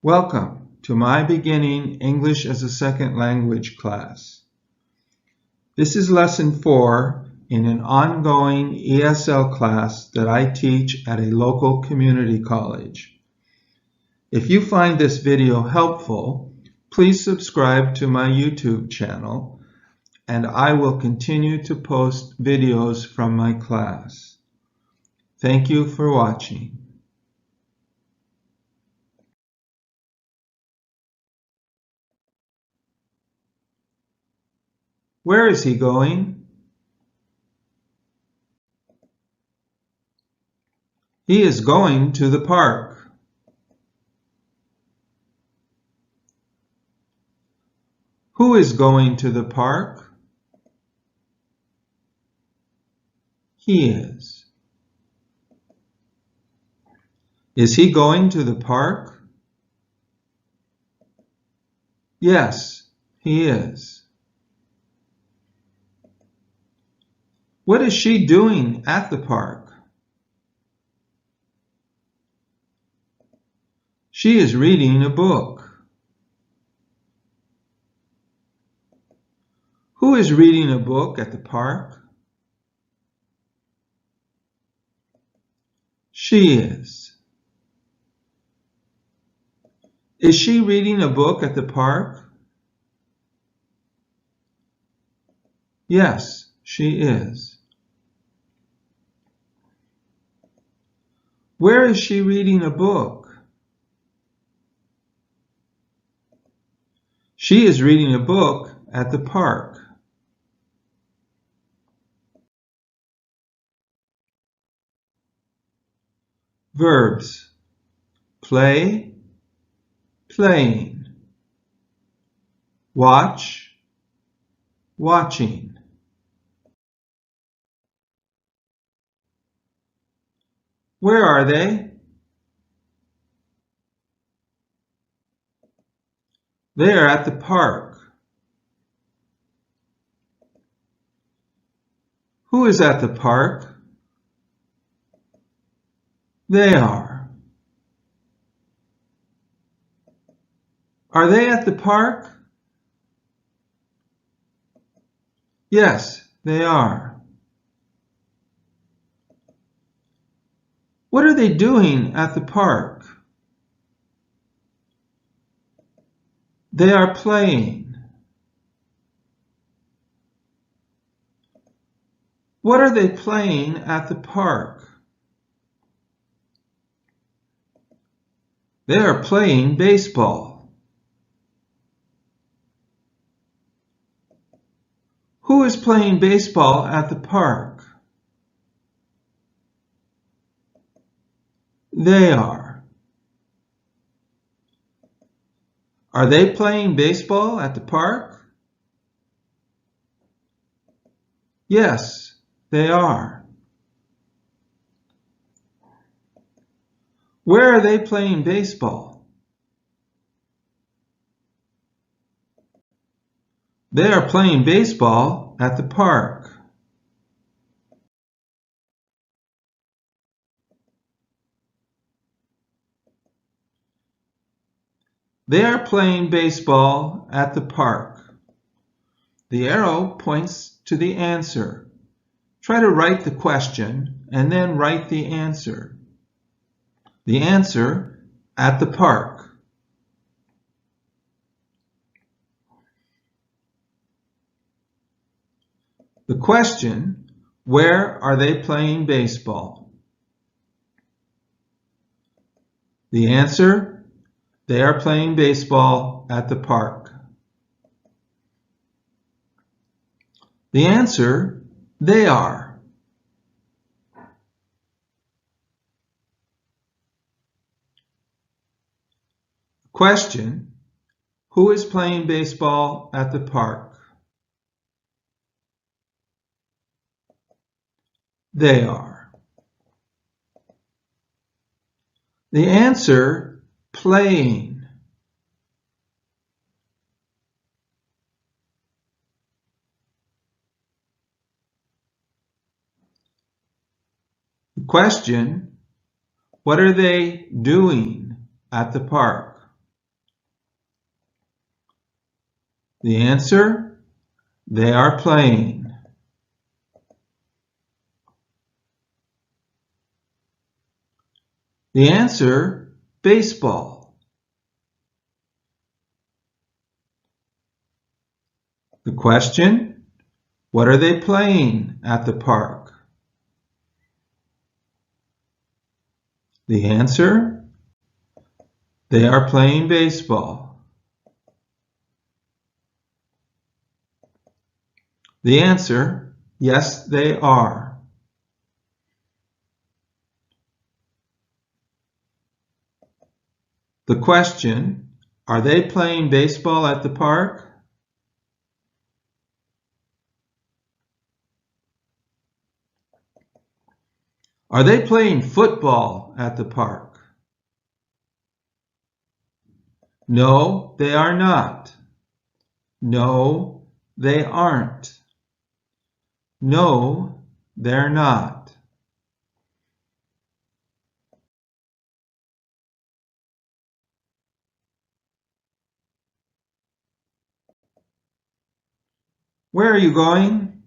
Welcome to my beginning English as a second language class. This is lesson 4 in an ongoing ESL class that I teach at a local community college. If you find this video helpful, please subscribe to my YouTube channel and I will continue to post videos from my class. Thank you for watching. Where is he going? He is going to the park. Who is going to the park? He is. Is he going to the park? Yes, he is. What is she doing at the park? She is reading a book. Who is reading a book at the park? She is. Is she reading a book at the park? Yes, she is. Where is she reading a book? She is reading a book at the park. Verbs: play, playing; watch, watching; where are they? They are at the park. Who is at the park? They are. Are they at the park? Yes, they are. What are they doing at the park? They are playing. What are they playing at the park? They are playing baseball. Who is playing baseball at the park? They are. Are they playing baseball at the park? Yes, they are. Where are they playing baseball? They are playing baseball at the park. They are playing baseball at the park. The arrow points to the answer. Try to write the question and then write the answer. The answer: at the park. The question: where are they playing baseball? The answer: they are playing baseball at the park. The answer: they are. Question: who is playing baseball at the park? They are. The answer: playing. The question: what are they doing at the park? The answer, they are playing. The answer, baseball. The question, what are they playing at the park? The answer, they are playing baseball. The answer, yes, they are. The question, are they playing baseball at the park? Are they playing football at the park? No, they are not. No, they aren't. No, they're not. Where are you going?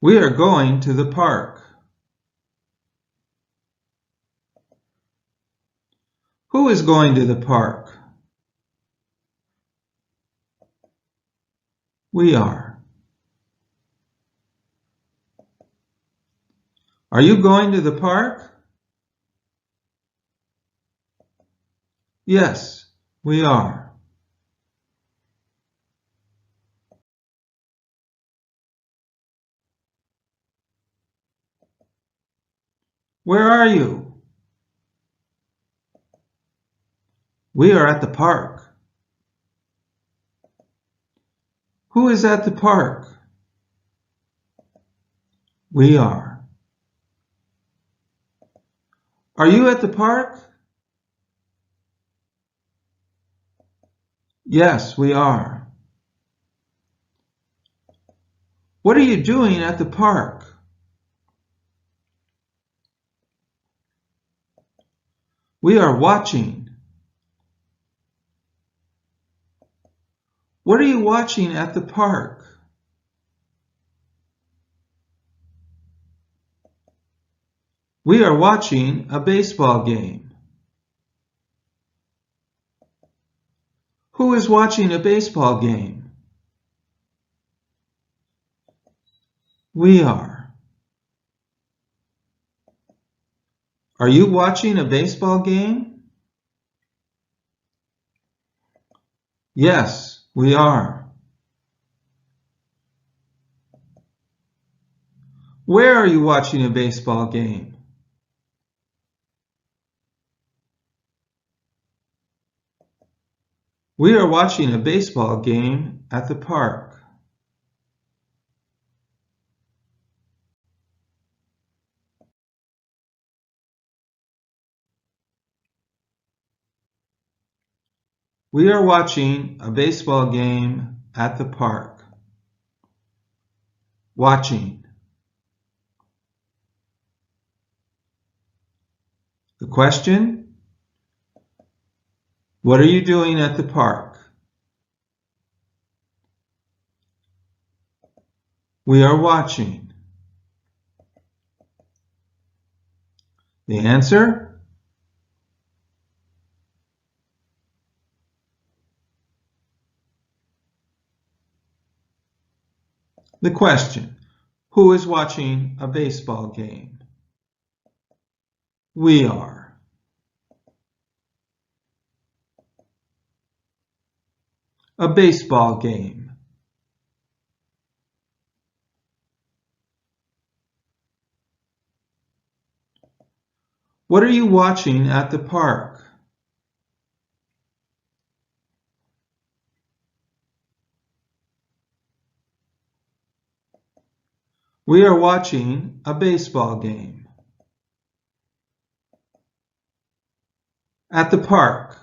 We are going to the park. Who is going to the park? We are. Are you going to the park? Yes, we are. Where are you? We are at the park. Who is at the park? We are. Are you at the park? Yes, we are. What are you doing at the park? We are watching. What are you watching at the park? We are watching a baseball game. Who is watching a baseball game? We are. Are you watching a baseball game? Yes, we are. Where are you watching a baseball game? We are watching a baseball game at the park. We are watching a baseball game at the park. Watching. The question, what are you doing at the park? We are watching. The answer, the question, who is watching a baseball game? We are. A baseball game. What are you watching at the park? We are watching a baseball game. At the park.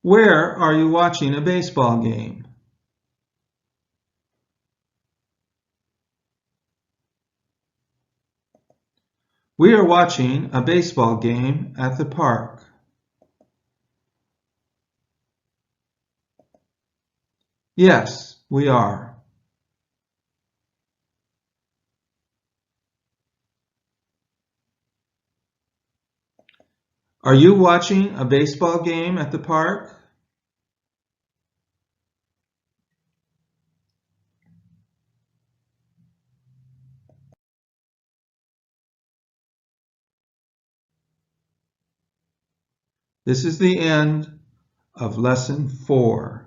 Where are you watching a baseball game? We are watching a baseball game at the park. Yes, we are. Are you watching a baseball game at the park? This is the end of lesson 4.